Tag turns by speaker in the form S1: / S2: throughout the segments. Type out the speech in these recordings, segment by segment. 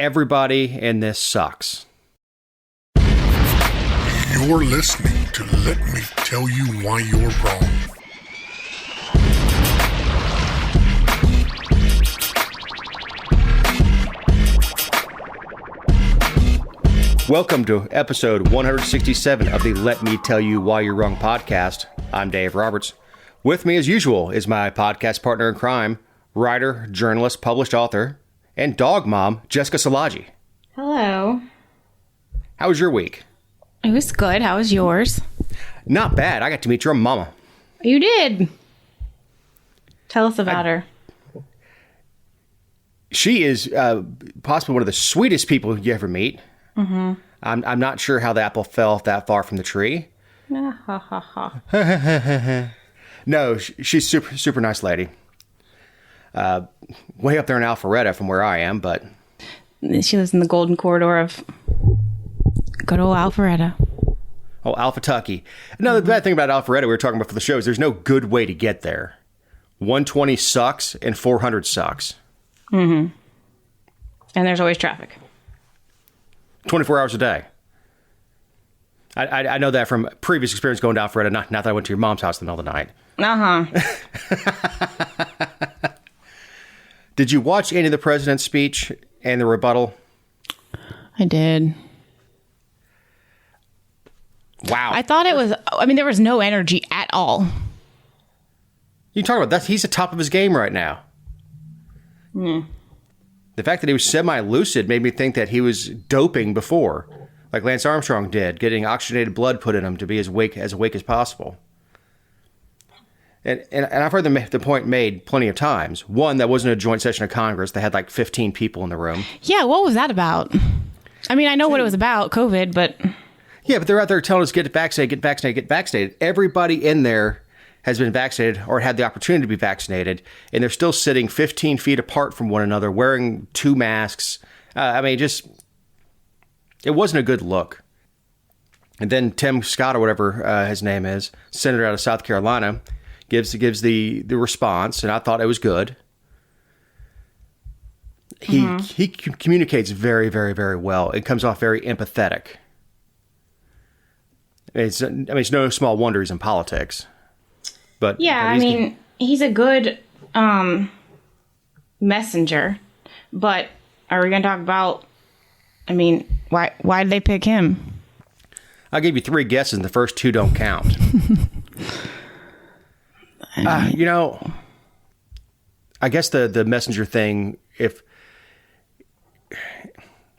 S1: everybody in this sucks.
S2: You're listening to Let Me Tell You Why You're Wrong.
S1: Welcome to episode 167 of the Let Me Tell You Why You're Wrong podcast. I'm Dave Roberts. With me, as usual, is my podcast partner in crime, writer, journalist, published author, and dog mom, Jessica Szilagyi.
S3: Hello.
S1: How was your week?
S3: It was good. How was yours?
S1: Not bad. I got to meet your mama.
S3: You did. Tell us about her.
S1: She is possibly one of the sweetest people you ever meet.
S3: Mm-hmm.
S1: I'm not sure how the apple fell that far from the tree. No, she's super nice lady. Way up there in Alpharetta from where I am, but
S3: she lives in the golden corridor of good old Alpharetta.
S1: Oh, Alpha-Tucky. Another bad thing about Alpharetta we were talking about for the show is there's no good way to get there. 120 sucks and 400 sucks.
S3: Mm-hmm. And there's always traffic.
S1: 24 hours a day. I know that from previous experience going to Alpharetta, not that I went to your mom's house in the middle of the night.
S3: Uh-huh.
S1: Did you watch any of the president's speech and the rebuttal?
S3: I did.
S1: Wow.
S3: I thought it was, there was no energy at all.
S1: You talk about that. He's at the top of his game right now.
S3: Mm.
S1: The fact that he was semi-lucid made me think that he was doping before, like Lance Armstrong did, getting oxygenated blood put in him to be as awake as possible. And I've heard the point made plenty of times. One, that wasn't a joint session of Congress. They had like 15 people in the room.
S3: Yeah, what was that about? I mean, I know what it was about, COVID, but...
S1: Yeah, but they're out there telling us, get vaccinated, get vaccinated, get vaccinated. Everybody in there has been vaccinated or had the opportunity to be vaccinated, and they're still sitting 15 feet apart from one another, wearing 2 masks. It wasn't a good look. And then Tim Scott, or whatever his name is, senator out of South Carolina, gives the response, and I thought it was good. He communicates very, very, very well. It comes off very empathetic. It's no small wonder he's in politics. But
S3: yeah, he's a good messenger. But are we going to talk about? Why did they pick him?
S1: I'll give you 3 guesses, and the first 2 don't count. I guess the messenger thing,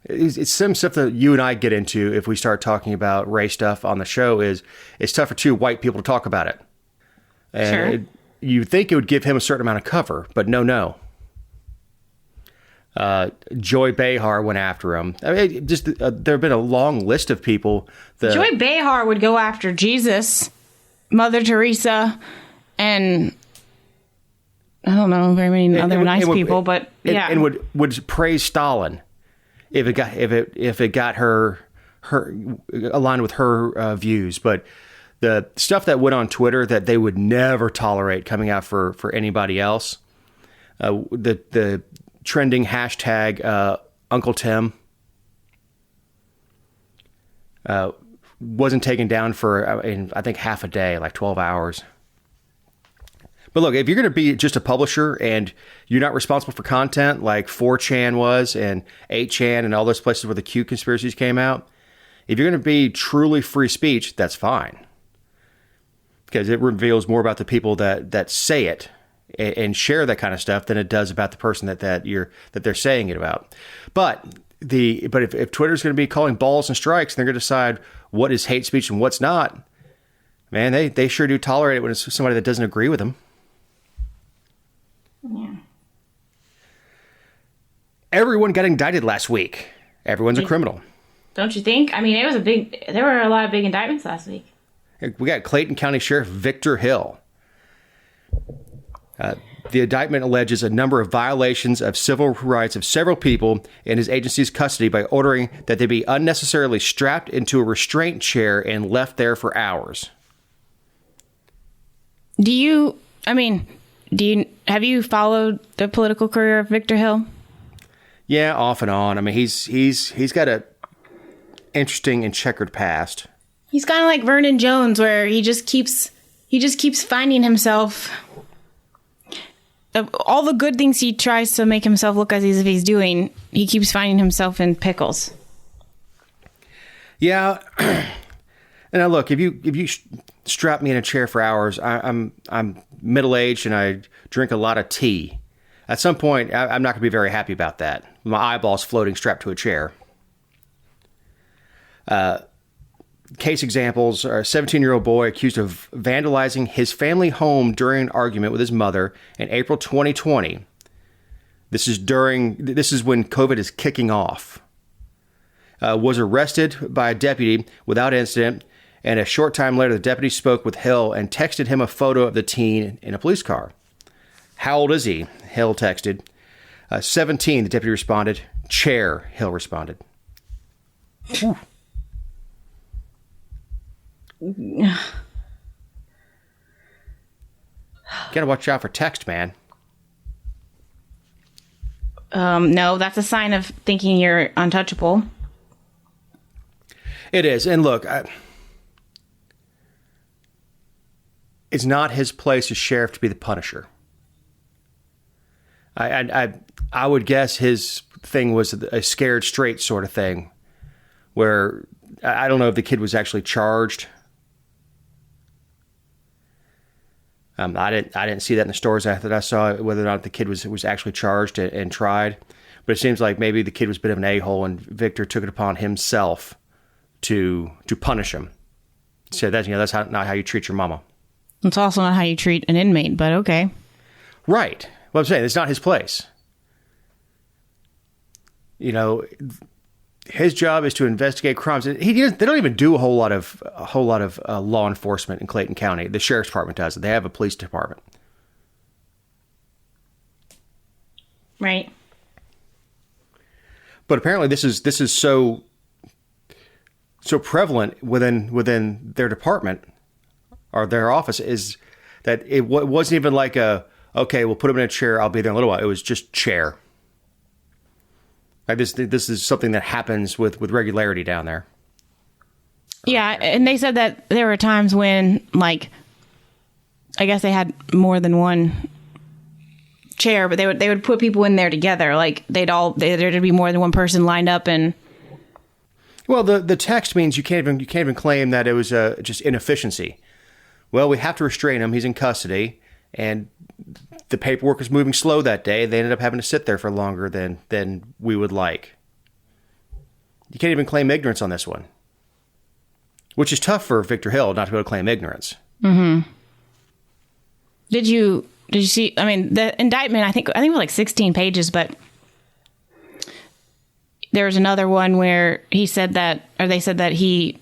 S1: it's some stuff that you and I get into if we start talking about race stuff on the show, it's tough for 2 white people to talk about it. And
S3: sure.
S1: You'd think it would give him a certain amount of cover, but no. Joy Behar went after him. There have been a long list of people.
S3: Joy Behar would go after Jesus, Mother Teresa, and I don't know very many other nice people, but yeah,
S1: and would praise Stalin if it got her aligned with her views. But the stuff that went on Twitter that they would never tolerate coming out for anybody else, the trending hashtag Uncle Tim wasn't taken down for I think half a day, like 12 hours. But look, if you're going to be just a publisher and you're not responsible for content like 4chan was and 8chan and all those places where the Q conspiracies came out, if you're going to be truly free speech, that's fine. Because it reveals more about the people that say it and share that kind of stuff than it does about the person that they're saying it about. But if Twitter's going to be calling balls and strikes and they're going to decide what is hate speech and what's not, man, they sure do tolerate it when it's somebody that doesn't agree with them.
S3: Yeah.
S1: Everyone got indicted last week. Everyone's a criminal. Don't
S3: you think? There were a lot of big indictments last week.
S1: We got Clayton County Sheriff Victor Hill. The indictment alleges a number of violations of civil rights of several people in his agency's custody by ordering that they be unnecessarily strapped into a restraint chair and left there for hours.
S3: Have you followed the political career of Victor Hill?
S1: Yeah, off and on. I mean, he's got a interesting and checkered past.
S3: He's kind of like Vernon Jones, where he just keeps finding himself. All the good things he tries to make himself look as if he's doing, he keeps finding himself in pickles.
S1: Yeah. And now look, if you strap me in a chair for hours, I'm middle-aged and I drink a lot of tea. At some point, I'm not going to be very happy about that. My eyeballs floating strapped to a chair. Case examples are a 17-year-old boy accused of vandalizing his family home during an argument with his mother in April 2020. This is when COVID is kicking off. Was arrested by a deputy without incident, and a short time later, the deputy spoke with Hill and texted him a photo of the teen in a police car. How old is he? Hill texted. 17, the deputy responded. Chair, Hill responded. Whew. Gotta watch out for text, man.
S3: No, that's a sign of thinking you're untouchable.
S1: It is. And look, it's not his place as sheriff to be the punisher. I would guess his thing was a scared straight sort of thing, where I don't know if the kid was actually charged. I didn't see that in the stories that I saw, whether or not the kid was actually charged and tried. But it seems like maybe the kid was a bit of an a-hole, and Victor took it upon himself to punish him. So that's not how you treat your mama.
S3: It's also not how you treat an inmate, but okay.
S1: Right. Well, I'm saying it's not his place. His job is to investigate crimes. They don't even do a whole lot of law enforcement in Clayton County. The sheriff's department does it. They have a police department.
S3: Right.
S1: But apparently, this is so prevalent within their department or their office is that it wasn't even like okay, we'll put him in a chair. I'll be there in a little while. It was just chair. Like this is something that happens with regularity down there.
S3: Yeah, and they said that there were times when, like, I guess they had more than one chair, but they would put people in there together. Like there'd be more than one person lined up, and
S1: well, the text means you can't even claim that it was just inefficiency. Well, we have to restrain him. He's in custody, and the paperwork was moving slow that day. They ended up having to sit there for longer than we would like. You can't even claim ignorance on this one, which is tough for Victor Hill not to be able to claim ignorance.
S3: Mm-hmm. Did you see? I mean, the indictment, I think it was like 16 pages, but there was another one where they said that he,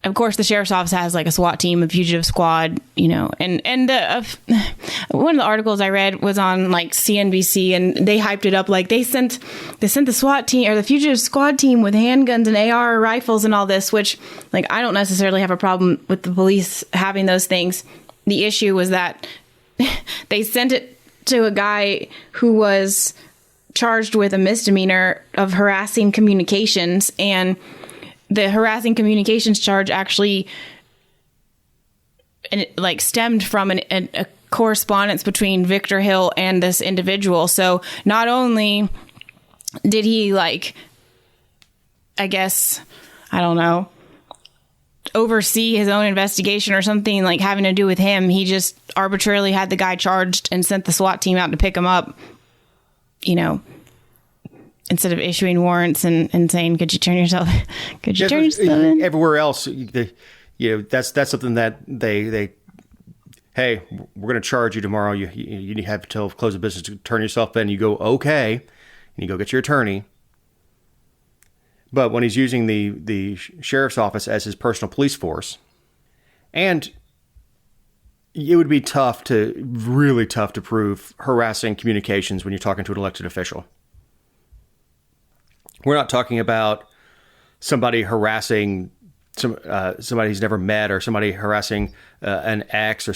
S3: of course, the sheriff's office has like a SWAT team, a fugitive squad, and one of the articles I read was on like CNBC, and they hyped it up like they sent the SWAT team or the fugitive squad team with handguns and AR rifles and all this, which, like, I don't necessarily have a problem with the police having those things. The issue was that they sent it to a guy who was charged with a misdemeanor of harassing communications, and the harassing communications charge actually stemmed from a correspondence between Victor Hill and this individual. So not only did he, like, I guess, I don't know, oversee his own investigation or something like having to do with him, he just arbitrarily had the guy charged and sent the SWAT team out to pick him up, instead of issuing warrants and saying, could you turn yourself in?
S1: Everywhere else, that's something that they hey, we're going to charge you tomorrow. You have till close of business to turn yourself in. You go, okay, and you go get your attorney. But when he's using the sheriff's office as his personal police force, and it would be really tough to prove harassing communications when you're talking to an elected official. We're not talking about somebody harassing somebody he's never met, or somebody harassing an ex, or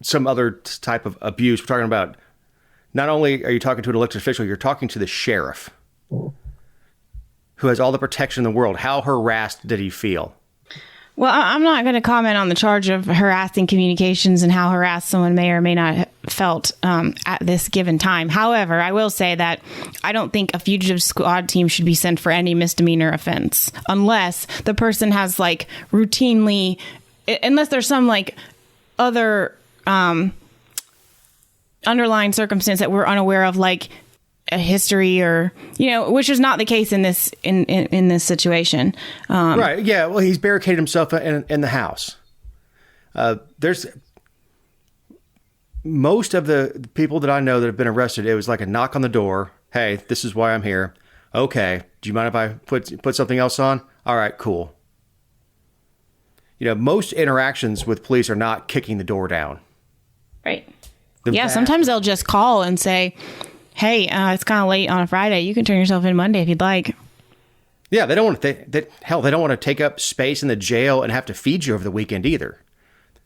S1: some other type of abuse. We're talking about not only are you talking to an elected official, you're talking to the sheriff who has all the protection in the world. How harassed did he feel?
S3: Well, I'm not going to comment on the charge of harassing communications and how harassed someone may or may not have felt at this given time. However, I will say that I don't think a fugitive squad team should be sent for any misdemeanor offense unless the person has like routinely, unless there's some like other underlying circumstance that we're unaware of, like a history or, which is not the case in this in this situation.
S1: Right. Yeah. Well, he's barricaded himself in the house. There's most of the people that I know that have been arrested. It was like a knock on the door. Hey, this is why I'm here. Okay. Do you mind if I put something else on? All right, cool. Most interactions with police are not kicking the door down.
S3: Right. Sometimes they'll just call and say, hey, it's kind of late on a Friday. You can turn yourself in Monday if you'd like.
S1: Yeah, they don't want to. They don't want to take up space in the jail and have to feed you over the weekend either.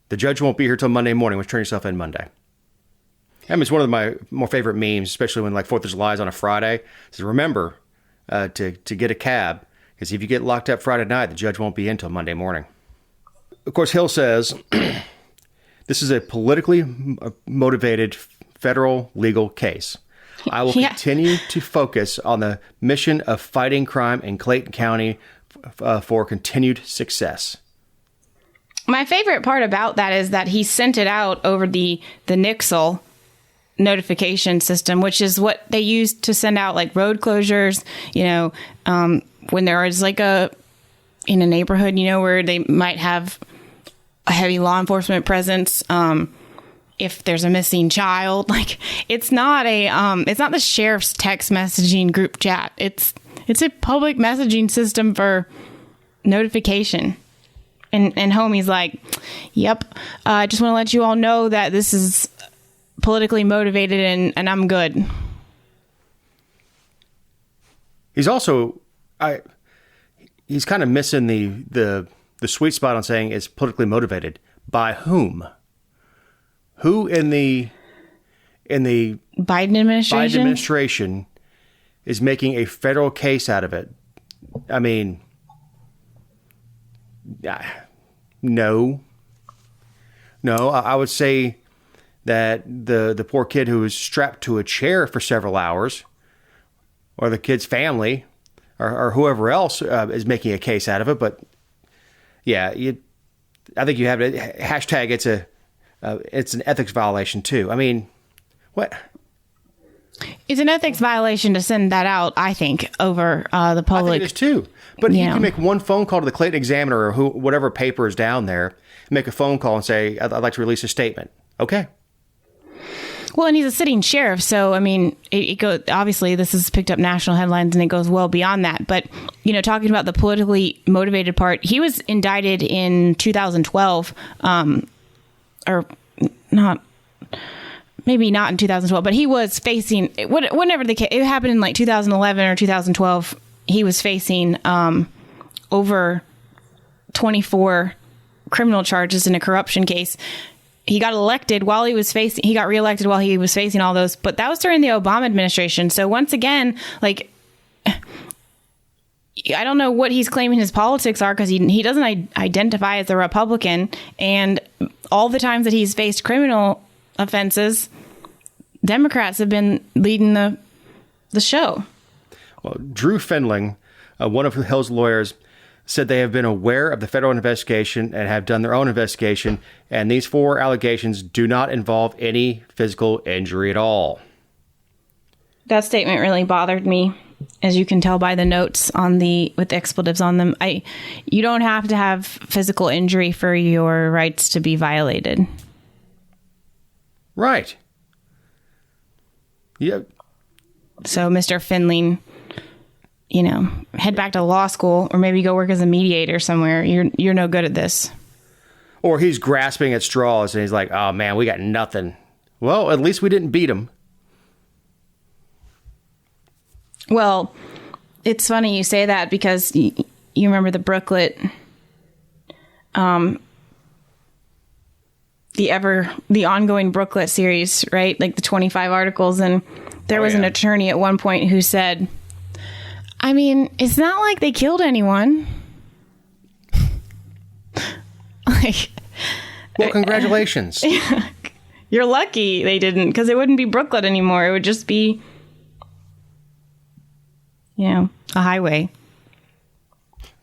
S1: The judge won't be here till Monday morning. Which turn yourself in Monday. I mean, it's one of my more favorite memes, especially when like 4th of July is on a Friday. So remember to get a cab, because if you get locked up Friday night, the judge won't be in till Monday morning. Of course, Hill says this is a politically motivated federal legal case. I will continue to focus on the mission of fighting crime in Clayton County for continued success.
S3: My favorite part about that is that he sent it out over the Nixle notification system, which is what they use to send out like road closures, when there is like in a neighborhood, where they might have a heavy law enforcement presence. If there's a missing child, like it's not the sheriff's text messaging group chat. It's a public messaging system for notification. And homie's like, yep, I just want to let you all know that this is politically motivated and I'm good.
S1: He's also, he's kind of missing the sweet spot on saying it's politically motivated. By whom? Who in the
S3: Biden administration
S1: is making a federal case out of it? I mean, no. I would say that the poor kid who was strapped to a chair for several hours, or the kid's family, or whoever else is making a case out of it. But yeah, I think you have to hashtag it's an ethics violation too. I mean, what?
S3: It's an ethics violation to send that out, I think, over the public.
S1: I think it is too. But you can make one phone call to the Clayton Examiner or whatever paper is down there, make a phone call and say, I'd like to release a statement. Okay.
S3: Well, and he's a sitting sheriff, so I mean, it goes. Obviously, this has picked up national headlines, and it goes well beyond that. But talking about the politically motivated part, he was indicted in 2012, or not, maybe not in 2012, but he was facing whenever the case, it happened in like 2011 or 2012. He was facing over 24 criminal charges in a corruption case. He got elected while he got reelected while he was facing all those, but that was during the Obama administration. So once again, like, I don't know what he's claiming his politics are, because he doesn't identify as a Republican, and all the times that he's faced criminal offenses, Democrats have been leading the show.
S1: Well, Drew Fendling, one of Hill's lawyers, said they have been aware of the federal investigation and have done their own investigation, and these 4 allegations do not involve any physical injury at all.
S3: That statement really bothered me, as you can tell by the notes with expletives on them. You don't have to have physical injury for your rights to be violated.
S1: Right. Yeah.
S3: So, Mr. Findling, head back to law school, or maybe go work as a mediator somewhere. You're no good at this.
S1: Or he's grasping at straws and he's like, oh man, we got nothing. Well, at least we didn't beat him.
S3: Well, it's funny you say that, because you remember the Brooklet the ongoing Brooklet series, right? Like the 25 articles. And there was an attorney at one point who said, I mean, it's not like they killed anyone. Like,
S1: well, congratulations.
S3: You're lucky they didn't, because it wouldn't be Brooklet anymore. It would just be, a highway.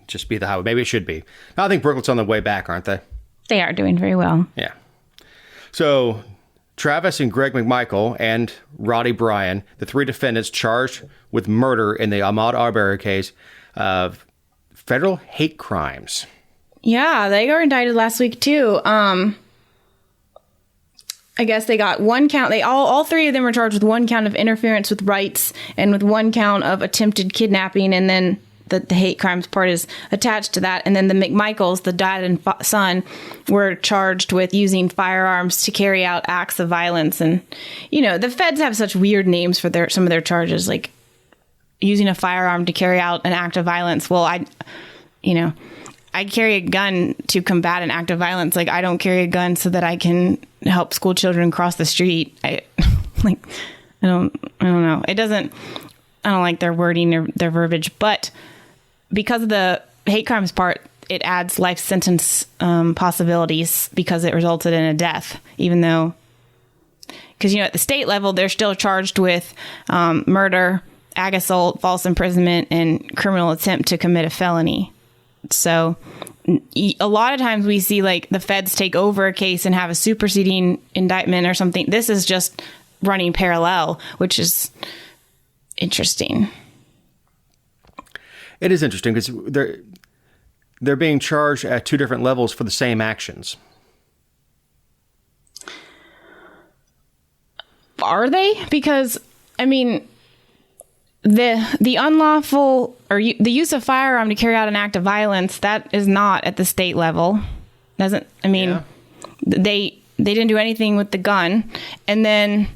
S1: Just be the highway. Maybe it should be. I think Brooklet's on the way back, aren't they?
S3: They are doing very well.
S1: Yeah. So Travis and Greg McMichael and Roddy Bryan, the three defendants charged with murder in the Ahmads Father case of federal hate crimes.
S3: Yeah, they were indicted last week too. I guess they got one count. All three of them were charged with one count of interference with rights and with one count of attempted kidnapping, and then the hate crimes part is attached to that. And then the McMichaels, the dad and son, were charged with using firearms to carry out acts of violence. And, the feds have such weird names for some of their charges, like using a firearm to carry out an act of violence. Well, I carry a gun to combat an act of violence. Like, I don't carry a gun so that I can help school children cross the street. I don't know. I don't like their wording or their verbiage, but because of the hate crimes part, it adds life sentence possibilities because it resulted in a death, even though, because, at the state level, they're still charged with murder, ag assault, false imprisonment, and criminal attempt to commit a felony. So a lot of times we see like the feds take over a case and have a superseding indictment or something. This is just running parallel, which is interesting.
S1: It is interesting because they're being charged at two different levels for the same actions.
S3: Are they? Because, I mean, the unlawful or the use of firearm to carry out an act of violence, that is not at the state level. They didn't do anything with the gun. And then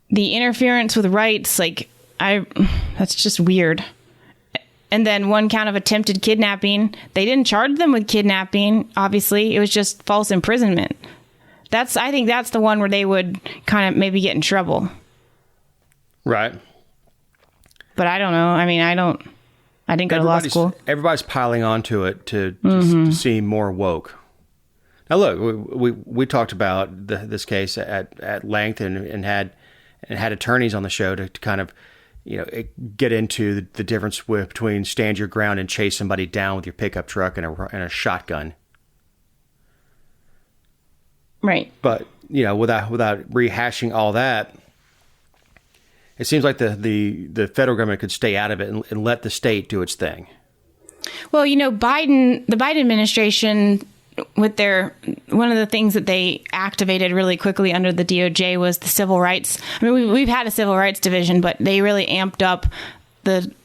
S3: the interference with rights, that's just weird. And then one count of attempted kidnapping. They didn't charge them with kidnapping, obviously. It was just false imprisonment. I think that's the one where they would kind of maybe get in trouble.
S1: Right.
S3: But I don't know. I mean, I didn't go to law school.
S1: Everybody's piling onto it to seem more woke. Now, look, we talked about this case at length and had attorneys on the show to kind of, get into the difference between stand your ground and chase somebody down with your pickup truck and a shotgun.
S3: Right.
S1: But, without rehashing all that, it seems like the federal government could stay out of it and let the state do its thing.
S3: Well, the Biden administration, with one of the things that they activated really quickly under the DOJ was the civil rights. I mean, we've had a civil rights division, but they really amped up because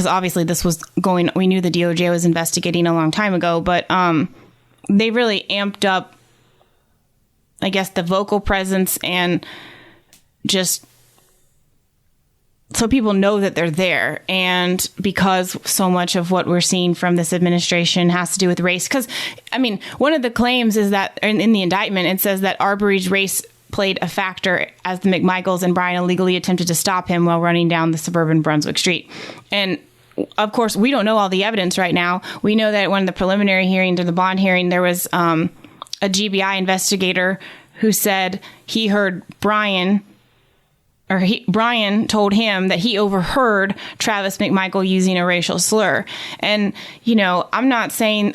S3: obviously this was we knew the DOJ was investigating a long time ago, but they really amped up, I guess, the vocal presence and just so people know that they're there. And because so much of what we're seeing from this administration has to do with race, because, I mean, one of the claims is that in the indictment, it says that Arbery's race played a factor as the McMichaels and Bryan illegally attempted to stop him while running down the suburban Brunswick Street. And of course, we don't know all the evidence right now. We know that when the preliminary hearing to the bond hearing, there was a GBI investigator who said he heard Bryan told him that he overheard Travis McMichael using a racial slur. And, I'm not saying,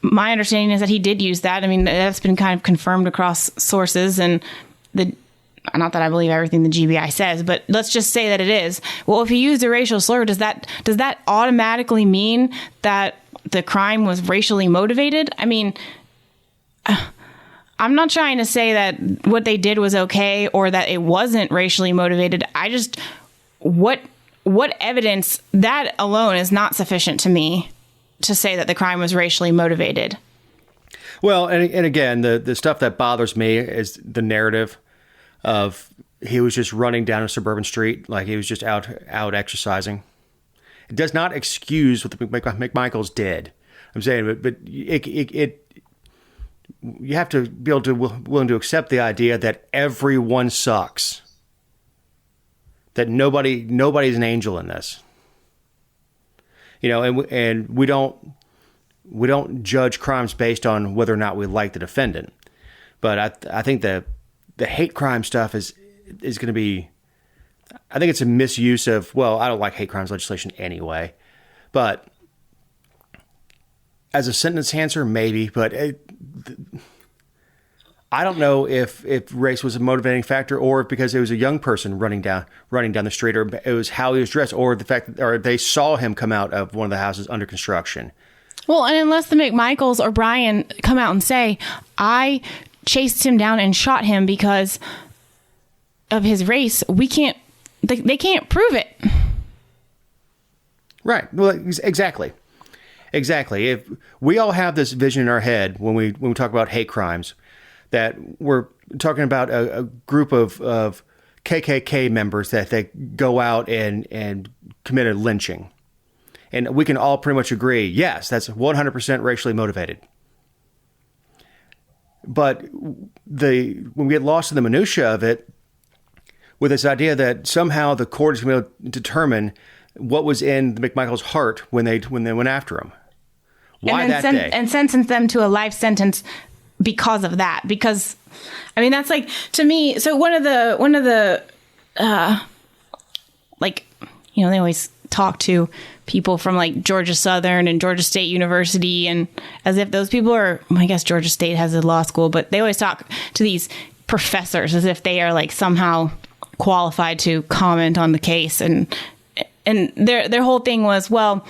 S3: my understanding is that he did use that. I mean, that's been kind of confirmed across sources, and not that I believe everything the GBI says, but let's just say that it is. Well, if he used a racial slur, does that automatically mean that the crime was racially motivated? I mean, I'm not trying to say that what they did was okay or that it wasn't racially motivated. What evidence, that alone is not sufficient to me to say that the crime was racially motivated.
S1: Well, and again, the stuff that bothers me is the narrative of he was just running down a suburban street, like he was just out exercising. It does not excuse what the McMichaels did. I'm saying, but you have to be able to willing to accept the idea that everyone sucks. That nobody's an angel in this. You know, and we don't judge crimes based on whether or not we like the defendant. But I think the hate crime stuff is going to be, I think it's a misuse of, well, I don't like hate crimes legislation anyway. But as a sentence enhancer, maybe. But I don't know if race was a motivating factor, or if because it was a young person running down the street, or it was how he was dressed, or the fact that, or they saw him come out of one of the houses under construction.
S3: Well, and unless the McMichaels or Bryan come out and say, I chased him down and shot him because of his race, they can't prove it. Right. Well,
S1: exactly. If we all have this vision in our head when we talk about hate crimes, that we're talking about a group of KKK members that they go out and commit a lynching. And we can all pretty much agree, yes, that's 100% racially motivated. But when we get lost in the minutia of it, with this idea that somehow the court is going to be able to determine what was in the McMichael's heart when they went after him. Why that day?
S3: And sentence them to a life sentence because of that. Because, I mean, that's like, to me, so one of the like, you know, they always talk to people from like Georgia Southern and Georgia State University, and as if those people are, I guess Georgia State has a law school, but they always talk to these professors as if they are like somehow qualified to comment on the case. And their whole thing was, well,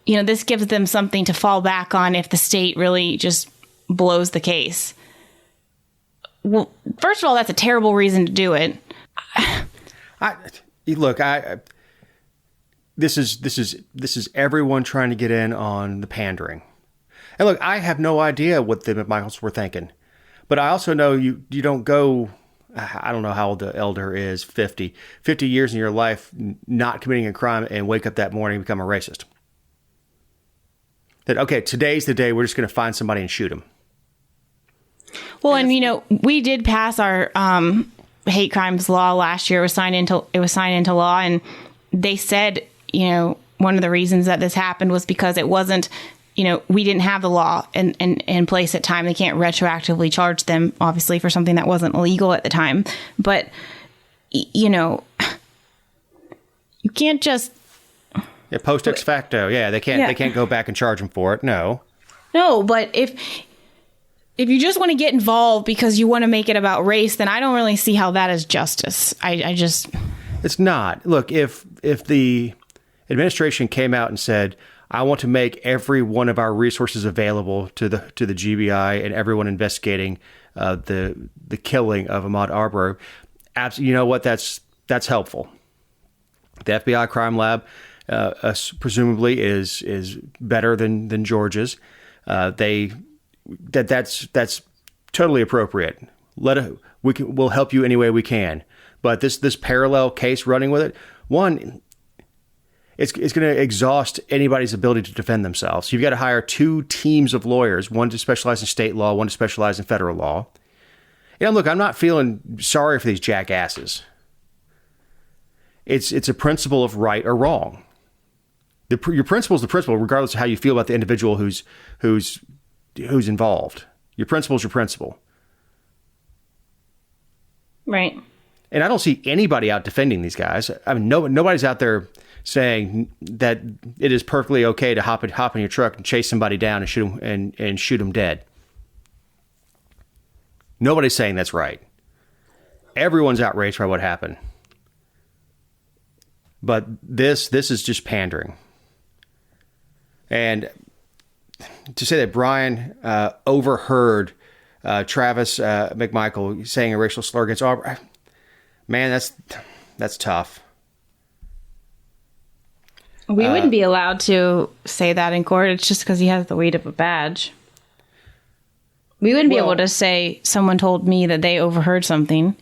S3: you know, this gives them something to fall back on if the state really just blows the case. Well, first of all, that's a terrible reason to do it.
S1: This is everyone trying to get in on the pandering. And look, I have no idea what the McMichaels were thinking, but I also know you don't go, I don't know how old the elder is, 50 years in your life not committing a crime and wake up that morning and become a racist. That, okay, today's the day we're just going to find somebody and shoot him.
S3: Well, and you know, we did pass our hate crimes law last year. It was signed into law, and they said, you know, one of the reasons that this happened was because it wasn't, you know, we didn't have the law in place at time. They can't retroactively charge them, obviously, for something that wasn't illegal at the time. But, you know, you can't just...
S1: Yeah, post ex facto. Yeah, they can't go back and charge them for it. No,
S3: but if you just want to get involved because you want to make it about race, then I don't really see how that is justice. I just...
S1: It's not. Look, if the administration came out and said, I want to make every one of our resources available to the GBI and everyone investigating the killing of Ahmaud Arbery, absolutely, you know what? That's helpful. The FBI crime lab presumably is better than Georgia's. That's totally appropriate. We'll help you any way we can. But this parallel case running with it, one, it's going to exhaust anybody's ability to defend themselves. You've got to hire two teams of lawyers, one to specialize in state law, one to specialize in federal law. You know, look, I'm not feeling sorry for these jackasses. It's a principle of right or wrong. Your principle is the principle, regardless of how you feel about the individual who's involved. Your principle is your principle.
S3: Right.
S1: And I don't see anybody out defending these guys. I mean, nobody's out there saying that it is perfectly okay to hop in your truck and chase somebody down and shoot them dead. Nobody's saying that's right. Everyone's outraged by what happened. But this is just pandering. And to say that Bryan overheard Travis McMichael saying a racial slur against Auburn, man, that's tough.
S3: We wouldn't be allowed to say that in court. It's just because he has the weight of a badge. We wouldn't be able to say someone told me that they overheard something.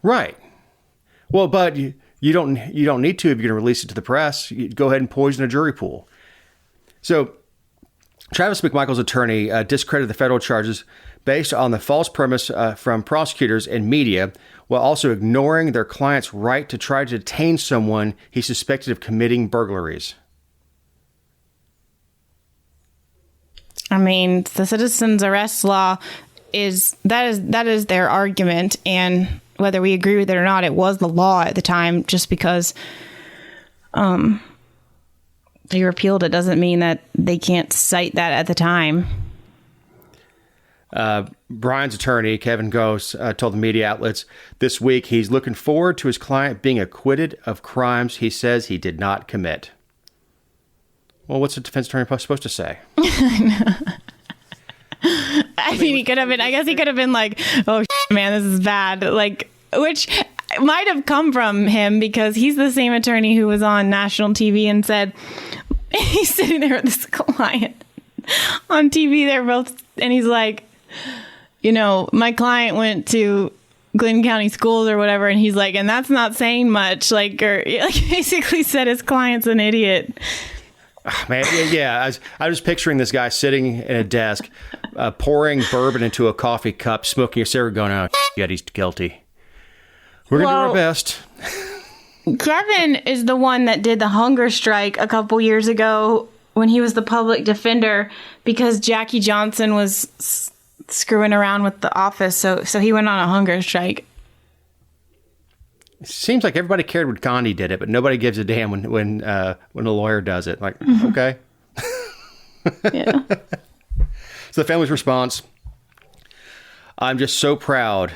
S1: Right. Well, but you don't need to if you're going to release it to the press. You go ahead and poison a jury pool. So Travis McMichael's attorney discredited the federal charges based on the false premise from prosecutors and media, while also ignoring their client's right to try to detain someone he suspected of committing burglaries.
S3: I mean, the citizens arrest law is their argument, and whether we agree with it or not, it was the law at the time. Just because they repealed it doesn't mean that they can't cite that at the time.
S1: Bryan's attorney, Kevin Goss, told the media outlets this week he's looking forward to his client being acquitted of crimes he says he did not commit. Well, what's a defense attorney supposed to say?
S3: I mean, he could have been, I guess he could have been like, oh, man, this is bad. Like, which might have come from him because he's the same attorney who was on national TV and said, he's sitting there with this client on TV. They're both, and he's like, you know, my client went to Glenn County schools or whatever. And he's like, and that's not saying much. Like basically said his client's an idiot.
S1: Man, yeah. I was picturing this guy sitting at a desk, pouring bourbon into a coffee cup, smoking a cigarette, going, "Oh, yet he's guilty. We're gonna do our best."
S3: Kevin is the one that did the hunger strike a couple years ago when he was the public defender because Jackie Johnson was screwing around with the office, so he went on a hunger strike.
S1: It seems like everybody cared when Gandhi did it, but nobody gives a damn when a lawyer does it. Like, okay.
S3: Yeah.
S1: So the family's response: I'm just so proud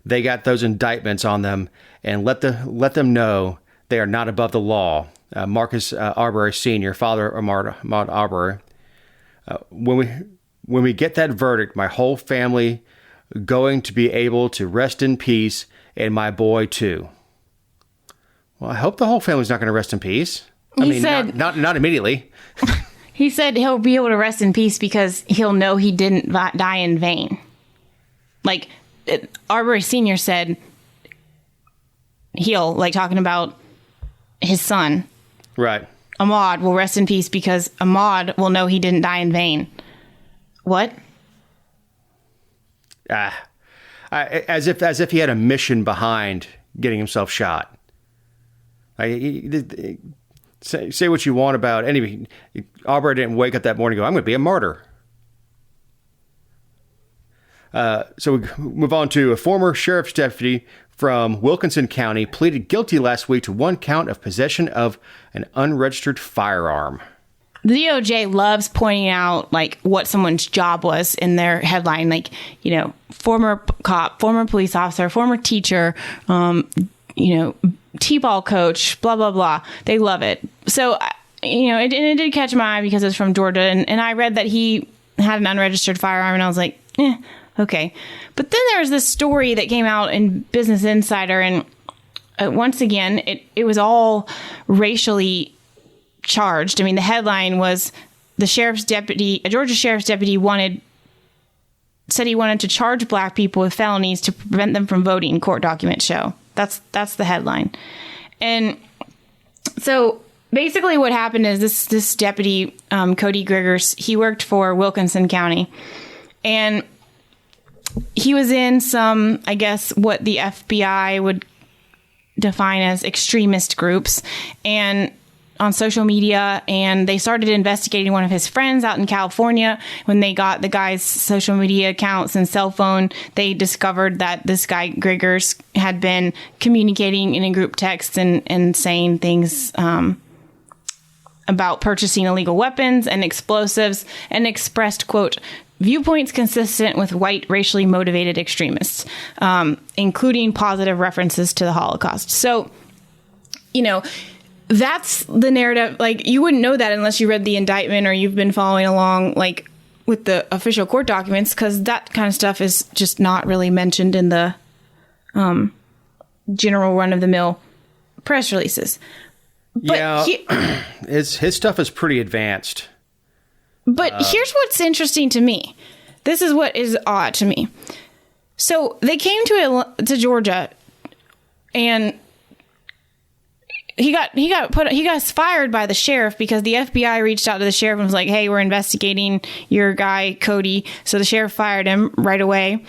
S1: they got those indictments on them and let them know they are not above the law. Marcus Arbery Sr., father of Ahmads Arbery. When we get that verdict, my whole family going to be able to rest in peace, and my boy too. Well, I hope the whole family's not going to rest in peace.
S3: He said,
S1: not immediately.
S3: He said he'll be able to rest in peace because he'll know he didn't die in vain. Like, Arbery Sr. said he'll, like, talking about his son.
S1: Right.
S3: Ahmaud will rest in peace because Ahmaud will know he didn't die in vain. What?
S1: As if he had a mission behind getting himself shot. Say what you want about anyway. Arbery didn't wake up that morning and go, "I'm going to be a martyr." So we move on to a former sheriff's deputy from Wilkinson County pleaded guilty last week to one count of possession of an unregistered firearm.
S3: The DOJ loves pointing out, like, what someone's job was in their headline. Like, you know, former cop, former police officer, former teacher, T-ball coach, blah, blah, blah. They love it. So, it did catch my eye because it's from Georgia. And I read that he had an unregistered firearm, and I was like, okay. But then there was this story that came out in Business Insider, and once again, it was all racially charged. I mean, the headline was a Georgia sheriff's deputy said he wanted to charge black people with felonies to prevent them from voting, court documents show. That's the headline. And so basically what happened is this deputy, Cody Griggers, he worked for Wilkinson County, and he was in some, I guess, what the FBI would define as extremist groups, and on social media, and they started investigating one of his friends out in California. When they got the guy's social media accounts and cell phone, they discovered that this guy Griggers had been communicating in a group text and saying things about purchasing illegal weapons and explosives, and expressed, quote, viewpoints consistent with white racially motivated extremists, including positive references to the Holocaust. So, that's the narrative. Like, you wouldn't know that unless you read the indictment or you've been following along, like, with the official court documents, because that kind of stuff is just not really mentioned in the general run-of-the-mill press releases. But
S1: his stuff is pretty advanced.
S3: But here's what's interesting to me. This is what is odd to me. So they came to Georgia, and he got fired by the sheriff because the FBI reached out to the sheriff and was like, hey, we're investigating your guy, Cody. So the sheriff fired him right away.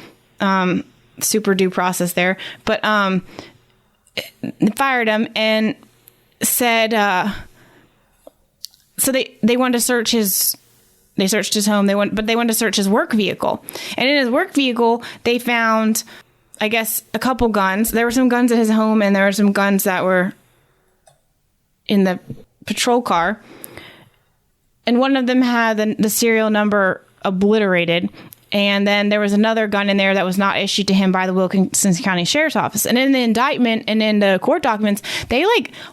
S3: Super due process there. But fired him and said, so they wanted to search they searched his home. They wanted to search his work vehicle. And in his work vehicle, they found, I guess, a couple guns. There were some guns at his home, and there were some guns that were in the patrol car. And one of them had the serial number obliterated. And then there was another gun in there that was not issued to him by the Wilkinson County Sheriff's Office. And in the indictment and in the court documents, they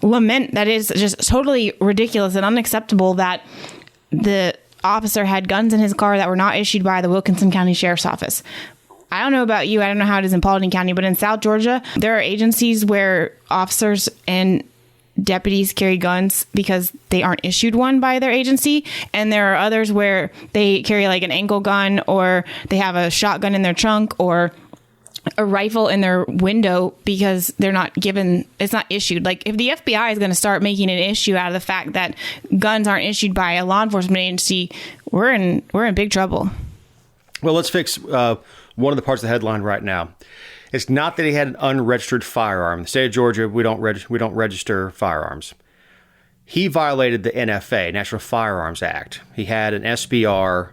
S3: lament that it's just totally ridiculous and unacceptable that the officer had guns in his car that were not issued by the Wilkinson County Sheriff's Office. I don't know about you. I don't know how it is in Paulding County, but in South Georgia, there are agencies where officers and deputies carry guns because they aren't issued one by their agency. And there are others where they carry an ankle gun, or they have a shotgun in their trunk, or a rifle in their window because they're not given, it's not issued. If the FBI is going to start making an issue out of the fact that guns aren't issued by a law enforcement agency, we're in big trouble.
S1: Well, let's fix one of the parts of the headline right now. It's not that he had an unregistered firearm. In the state of Georgia, we don't register firearms. He violated the NFA, National Firearms Act. He had an SBR,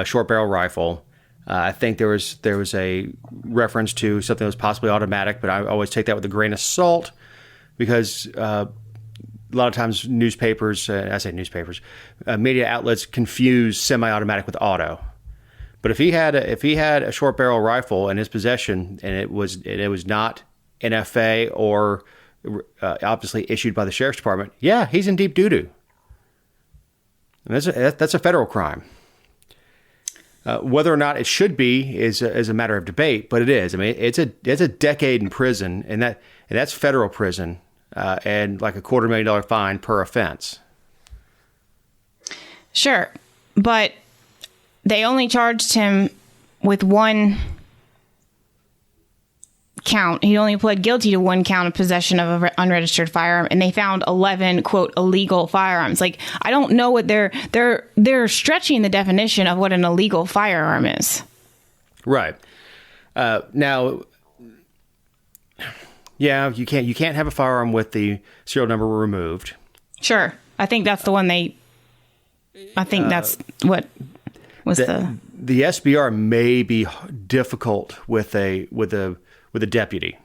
S1: short barrel rifle. I think there was a reference to something that was possibly automatic, but I always take that with a grain of salt because a lot of times media outlets confuse semi-automatic with auto. But if he had a short barrel rifle in his possession and it was not NFA or obviously issued by the sheriff's department, yeah, he's in deep doo-doo. And that's a federal crime. Whether or not it should be is a matter of debate, but it is. I mean, it's a decade in prison, and that's federal prison, and $250,000 fine per offense. Sure,
S3: but they only charged him with one count. He only pled guilty to one count of possession of an unregistered firearm, and they found 11, quote, illegal firearms. I don't know what they're stretching the definition of what an illegal firearm is.
S1: Right. Now, yeah, you can't have a firearm with the serial number removed.
S3: Sure. I think that's the one that's what was the
S1: SBR may be difficult with a deputy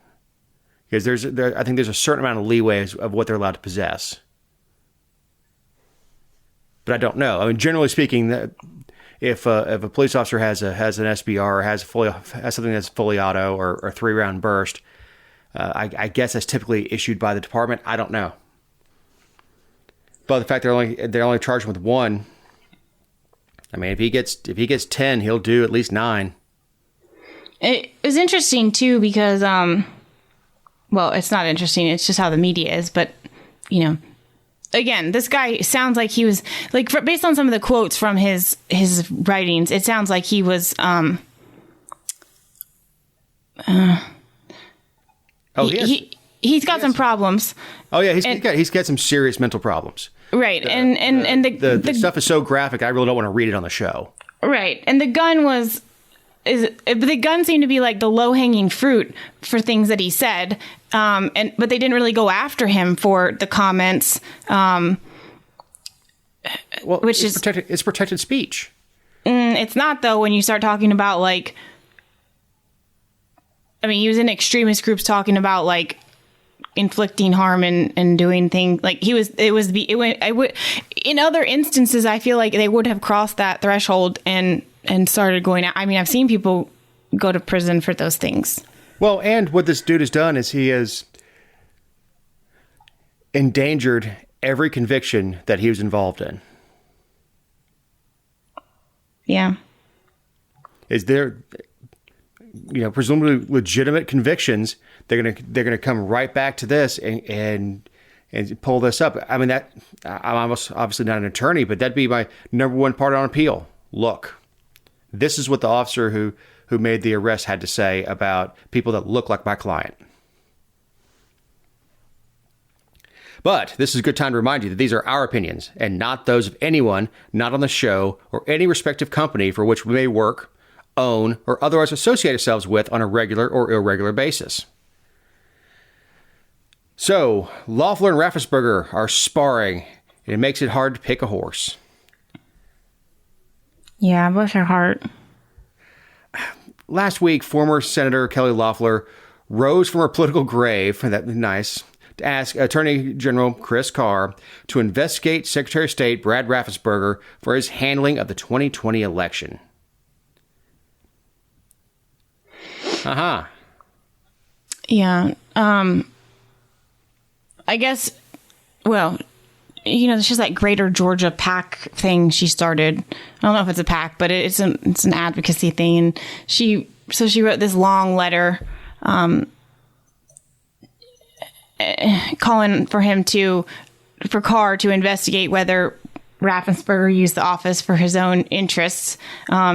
S1: because I think there's a certain amount of leeway of what they're allowed to possess. But I don't know. I mean, generally speaking, if a police officer has an SBR or has something that's fully auto or 3-round burst, I guess that's typically issued by the department. I don't know. But the fact they're only charged with one. I mean, if he gets 10, he'll do at least 9.
S3: It was interesting too because, well, it's not interesting. It's just how the media is. But again, this guy sounds like he was based on some of the quotes from his writings. It sounds like he was. He's got some problems. Oh yeah, he's got some serious mental problems. Right,
S1: the stuff is so graphic, I really don't want to read it on the show.
S3: Right, and the gun the gun seemed to be the low hanging fruit for things that he said, but they didn't really go after him for the comments. Which
S1: it's protected speech.
S3: It's not though when you start talking about he was in extremist groups talking about inflicting harm and doing things in other instances. I feel like they would have crossed that threshold and started going out. I mean, I've seen people go to prison for those things.
S1: Well, and what this dude has done is he has endangered every conviction that he was involved in.
S3: Yeah.
S1: Is there, presumably legitimate convictions? They're gonna come right back to this and pull this up. I mean, I'm obviously not an attorney, but that'd be my number one part on appeal. Look, this is what the officer who made the arrest had to say about people that look like my client. But this is a good time to remind you that these are our opinions and not those of anyone not on the show or any respective company for which we may work, own, or otherwise associate ourselves with on a regular or irregular basis. So, Loeffler and Raffensperger are sparring, and it makes it hard to pick a horse.
S3: Yeah, bless her heart.
S1: Last week, former Senator Kelly Loeffler rose from her political grave, and that's nice, to ask Attorney General Chris Carr to investigate Secretary of State Brad Raffensperger for his handling of the 2020 election.
S3: Yeah. I guess, well, it's just that Greater Georgia PAC thing she started. I don't know if it's a PAC, but it's an advocacy thing. And she wrote this long letter calling for Carr to investigate whether Raffensperger used the office for his own interests,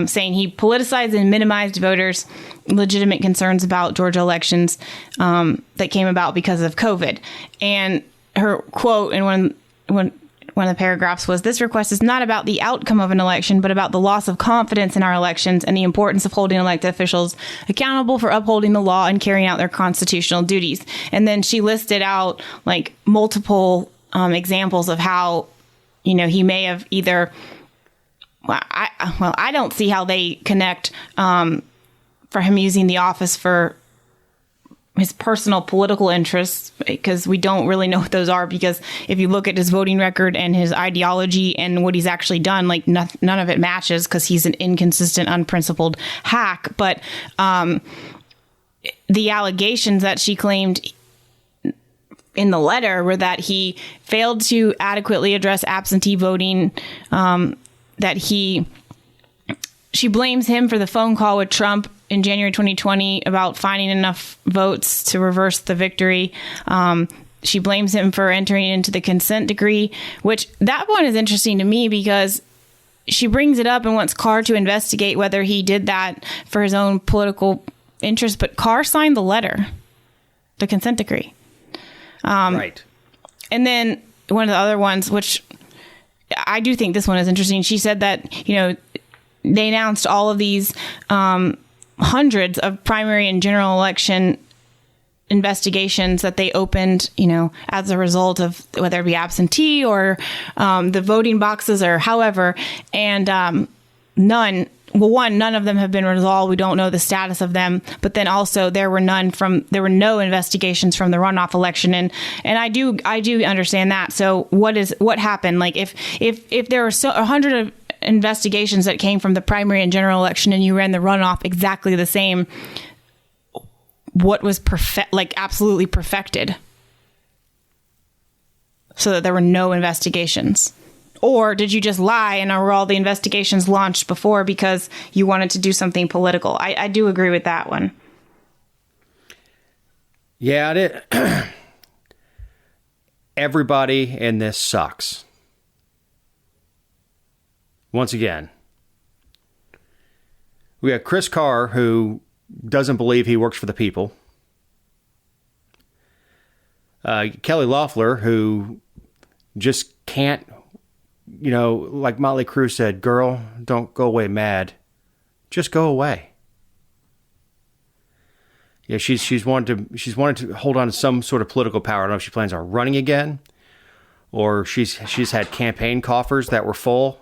S3: saying he politicized and minimized voters' legitimate concerns about Georgia elections that came about because of COVID. And her quote in one of the paragraphs was, "This request is not about the outcome of an election, but about the loss of confidence in our elections and the importance of holding elected officials accountable for upholding the law and carrying out their constitutional duties." And then she listed out like multiple examples of how, he may have either, I don't see how they connect for him using the office for his personal political interests, because we don't really know what those are, because if you look at his voting record and his ideology and what he's actually done, like none of it matches, because he's an inconsistent, unprincipled hack. But the allegations that she claimed in the letter were that he failed to adequately address absentee voting, that she blames him for the phone call with Trump in January 2020 about finding enough votes to reverse the victory. She blames him for entering into the consent decree, which that one is interesting to me because she brings it up and wants Carr to investigate whether he did that for his own political interest. But Carr signed the letter, the consent decree.
S1: Right. And
S3: then one of the other ones, which I do think this one is interesting. She said that, they announced all of these hundreds of primary and general election investigations that they opened, as a result of whether it be absentee or the voting boxes or however. And none of them have been resolved. We don't know the status of them. But then also there were no investigations from the runoff election. And I do understand that. So what happened? Like if there were 100 of investigations that came from the primary and general election and you ran the runoff exactly the same, what was absolutely perfected so that there were no investigations? Or did you just lie and were all the investigations launched before because you wanted to do something political? I do agree with that one.
S1: Yeah, everybody in this sucks. Once again, we have Chris Carr, who doesn't believe he works for the people. Kelly Loeffler, who just can't, like Motley Crue said, "Girl, don't go away mad. Just go away." Yeah, she's wanted to hold on to some sort of political power. I don't know if she plans on running again, or she's had campaign coffers that were full,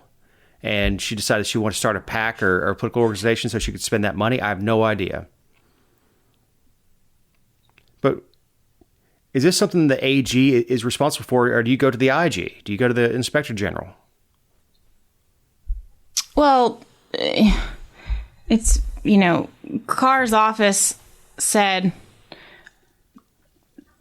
S1: and she decided she wanted to start a PAC or a political organization so she could spend that money. I have no idea. But is this something the AG is responsible for, or do you go to the IG? Do you go to the Inspector General?
S3: Well, it's, Carr's office said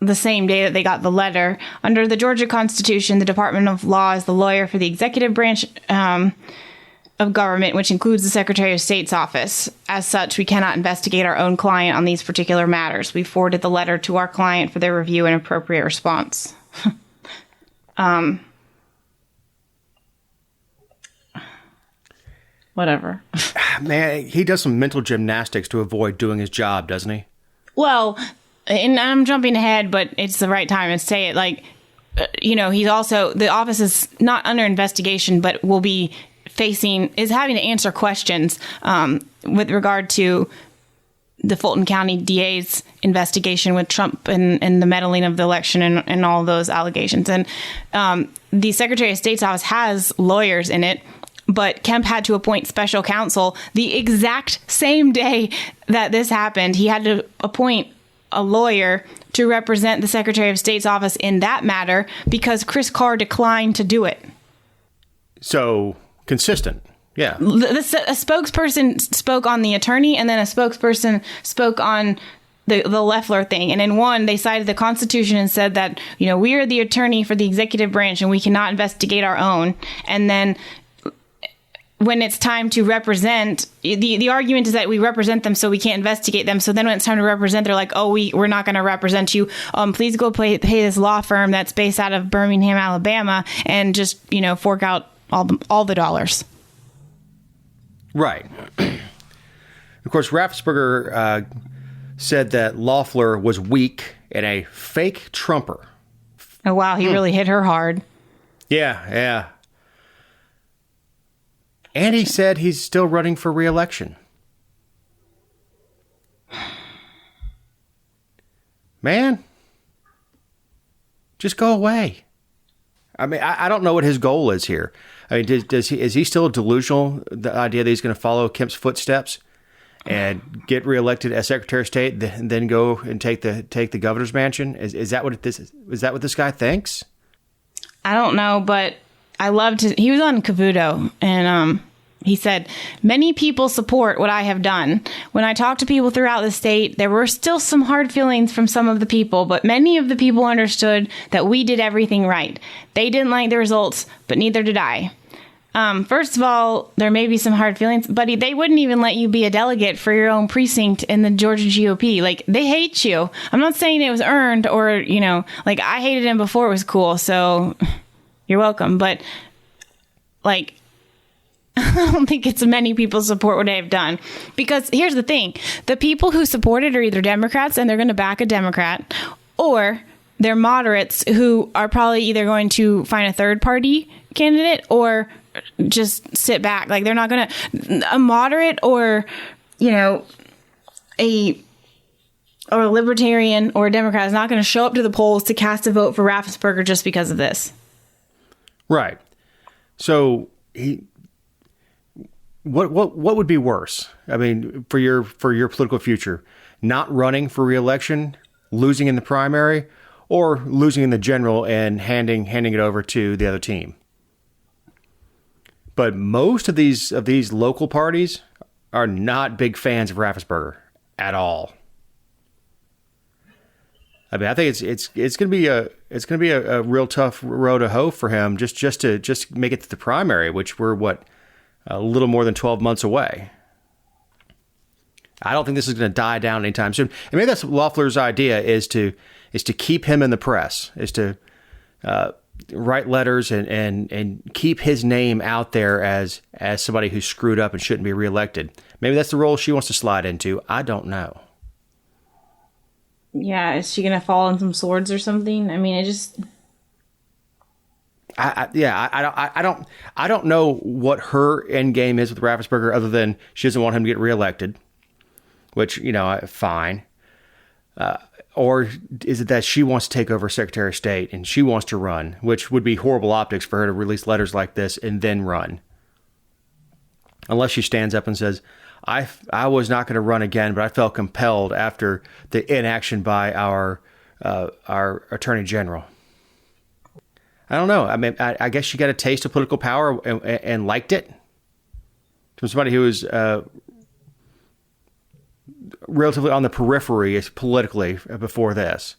S3: the same day that they got the letter, under the Georgia Constitution, the Department of Law is the lawyer for the executive branch of government, which includes the Secretary of State's office. As such, we cannot investigate our own client on these particular matters. We forwarded the letter to our client for their review and appropriate response. Whatever.
S1: Man, he does some mental gymnastics to avoid doing his job, doesn't he?
S3: Well, and I'm jumping ahead, but it's the right time to say it. Like, he's also, the office is not under investigation, but will be is having to answer questions with regard to the Fulton County DA's investigation with Trump and the meddling of the election and all those allegations. And the Secretary of State's office has lawyers in it, but Kemp had to appoint special counsel the exact same day that this happened. He had to appoint a lawyer to represent the Secretary of State's office in that matter because Chris Carr declined to do it.
S1: So consistent. Yeah.
S3: A spokesperson spoke on the attorney, and then a spokesperson spoke on the Loeffler thing. And in one, they cited the Constitution and said that, we are the attorney for the executive branch and we cannot investigate our own. And then when it's time to represent, the argument is that we represent them so we can't investigate them. So then when it's time to represent, they're like, oh, we're not going to represent you. Please go pay this law firm that's based out of Birmingham, Alabama, and just, fork out all the dollars.
S1: Right. Of course, Raffensperger said that Loeffler was weak and a fake Trumper.
S3: Oh, wow. He really hit her hard.
S1: Yeah. And he said he's still running for re-election. Man, just go away. I mean, I don't know what his goal is here. I mean, is he still delusional, the idea that he's going to follow Kemp's footsteps and get reelected as Secretary of State, and then go and take the governor's mansion? Is that what this guy thinks?
S3: I don't know, but I loved his, he was on Cavuto, and he said, many people support what I have done. When I talked to people throughout the state, there were still some hard feelings from some of the people, but many of the people understood that we did everything right. They didn't like the results, but neither did I. First of all, there may be some hard feelings, but they wouldn't even let you be a delegate for your own precinct in the Georgia GOP. Like, they hate you. I'm not saying it was earned or, I hated him before it was cool, so you're welcome. But, I don't think it's many people support what I've done. Because here's the thing. The people who support it are either Democrats and they're going to back a Democrat, or they're moderates who are probably either going to find a third party candidate or just sit back. Like, they're not going to... A moderate or, a libertarian or a Democrat is not going to show up to the polls to cast a vote for Raffensperger just because of this.
S1: Right. So What would be worse? I mean, for your political future, not running for re-election, losing in the primary, or losing in the general and handing it over to the other team. But most of these local parties are not big fans of Raffensperger at all. I mean, I think it's going to be a real tough road to hoe for him just to make it to the primary, which we're a little more than 12 months away. I don't think this is going to die down anytime soon. And maybe that's Loeffler's idea is to keep him in the press, is to write letters and keep his name out there as somebody who screwed up and shouldn't be reelected. Maybe that's the role she wants to slide into. I don't know.
S3: Yeah, is she going to fall on some swords or something? I mean, I just... I don't know what her end game is with Raffensperger other than she doesn't want him to get reelected, which, fine. Or is it that she wants to take over Secretary of State and she wants to run, which would be horrible optics for her to release letters like this and then run. Unless she stands up and says, I was not going to run again, but I felt compelled after the inaction by our Attorney General. I don't know. I mean, I guess she got a taste of political power and liked it from somebody who was relatively on the periphery politically before this,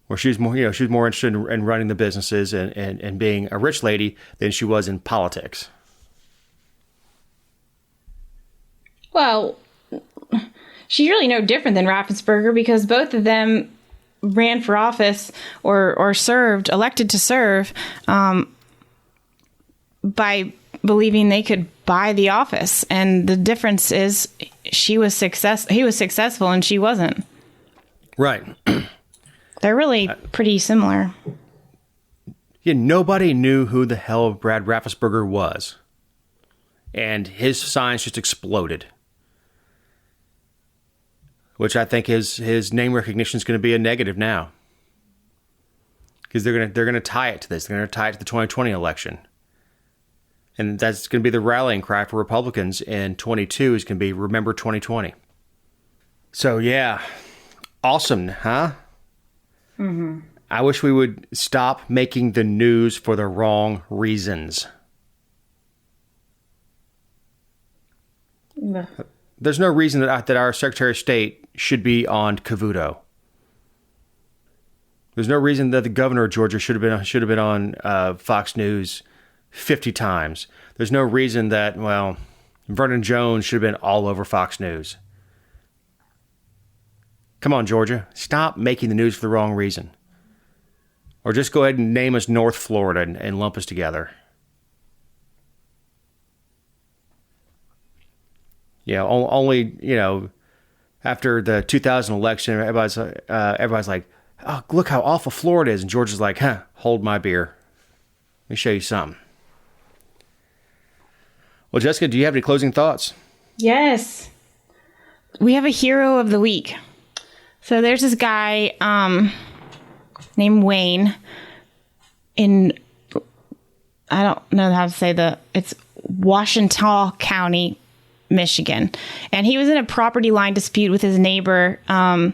S3: where she's more interested in running the businesses and being a rich lady than she was in politics. Well, she's really no different than Raffensperger because both of them ran for office or elected to serve by believing they could buy the office. And the difference is he was successful and she wasn't.
S1: Right.
S3: They're really pretty similar.
S1: Yeah, nobody knew who the hell Brad Raffensperger was. And his signs just exploded. Which I think his name recognition is going to be a negative now. Because they're going to tie it to this. They're going to tie it to the 2020 election. And that's going to be the rallying cry for Republicans in 22 is going to be remember 2020. So yeah, awesome, huh? Mm-hmm. I wish we would stop making the news for the wrong reasons.
S3: Yeah.
S1: There's no reason that our Secretary of State should be on Cavuto. There's no reason that the governor of Georgia should have been on Fox News 50 times. There's no reason that, well, Vernon Jones should have been all over Fox News. Come on, Georgia. Stop making the news for the wrong reason. Or just go ahead and name us North Florida and lump us together. Yeah, only, after the 2000 election, everybody's like, oh, look how awful Florida is. And Georgia's like, hold my beer. Let me show you something. Well, Jessica, do you have any closing thoughts?
S3: Yes. We have a hero of the week. So there's this guy named Wayne in, I don't know how to say it's Washington County, Michigan. And he was in a property line dispute with his neighbor, I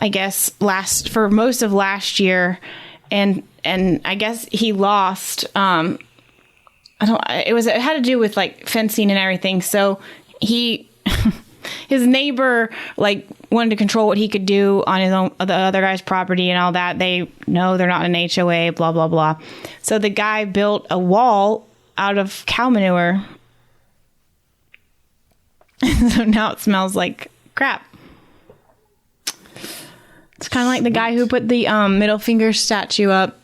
S3: guess for most of last year. And I guess he lost, it had to do with like fencing and everything. So his neighbor wanted to control what he could do on the other guy's property and all that. They're not an HOA, blah, blah, blah. So the guy built a wall out of cow manure. So now it smells like crap. It's kind of like the guy who put the middle finger statue up,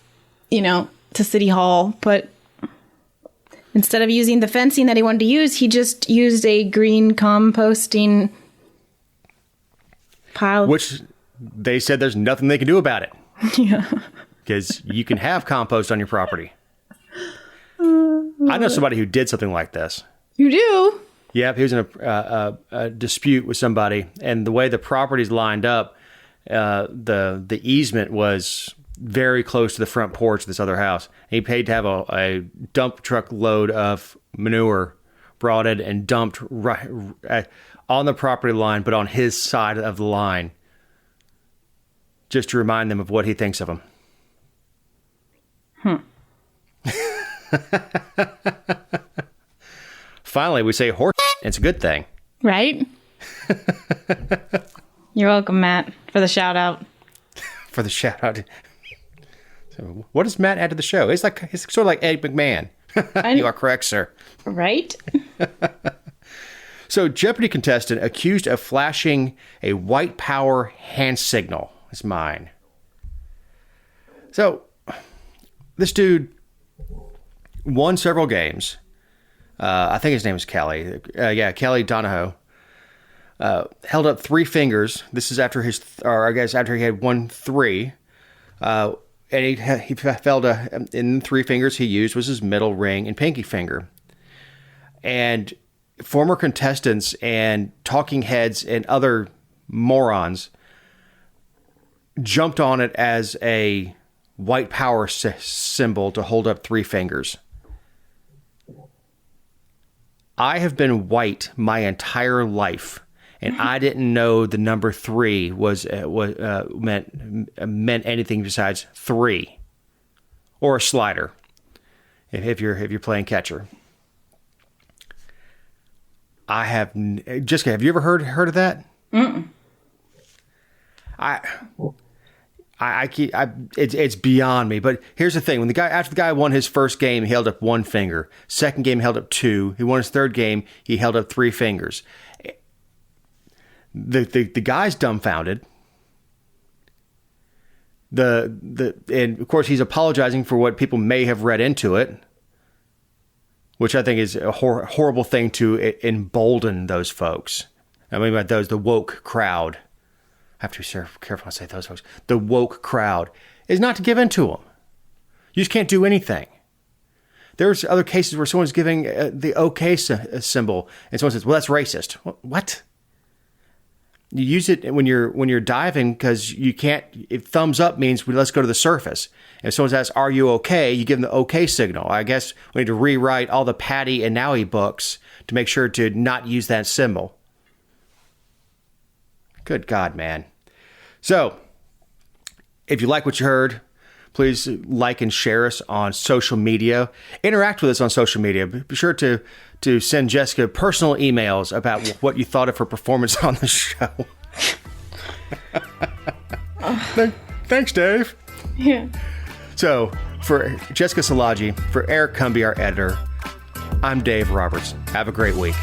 S3: to City Hall, but instead of using the fencing that he wanted to use, he just used a green composting pile.
S1: Which they said there's nothing they can do about it.
S3: Yeah.
S1: Because you can have compost on your property. I know somebody who did something like this.
S3: You do?
S1: Yep, he was in a dispute with somebody, and the way the properties lined up, the easement was very close to the front porch of this other house. And he paid to have a dump truck load of manure brought in and dumped right on the property line, but on his side of the line, just to remind them of what he thinks of them. Finally, we say horse. It's a good thing. Right?
S3: You're welcome, Matt, for the shout out.
S1: For the shout out. So what does Matt add to the show? He's sort of like Ed McMahon. You are correct, sir.
S3: Right?
S1: So, Jeopardy contestant accused of flashing a white power hand signal is mine. So, this dude won several games. I think his name is Kelly. Kelly Donahoe. Held up three fingers. This is after after he had won three. And he fell to, in three fingers he used was his middle ring and pinky finger. And former contestants and talking heads and other morons jumped on it as a white power symbol to hold up three fingers. I have been white my entire life, and I didn't know the number three meant anything besides three, or a slider, if you're playing catcher. Jessica, have you ever heard of that? Mm-mm. It's beyond me. But here's the thing: after the guy won his first game, he held up one finger. Second game, he held up two. He won his third game, he held up three fingers. The guy's dumbfounded. And of course he's apologizing for what people may have read into it, which I think is a horrible thing to embolden those folks. I mean, by those, the woke crowd. I have to be careful when I say those folks. The woke crowd. is not to give in to them. You just can't do anything. There's other cases where someone's giving the OK symbol, and someone says, "Well, that's racist." What? You use it when you're diving because you can't. If thumbs up means let's go to the surface. And if someone asks, "Are you okay?" You give them the OK signal. I guess we need to rewrite all the Patty and Nowie books to make sure to not use that symbol. Good God, man. So, if you like what you heard, please like and share us on social media. Interact with us on social media. Be sure to send Jessica personal emails about what you thought of her performance on the show. Thanks, Dave.
S3: Yeah.
S1: So, for Jessica Szilagyi, for Eric Cumby, our editor, I'm Dave Roberts. Have a great week.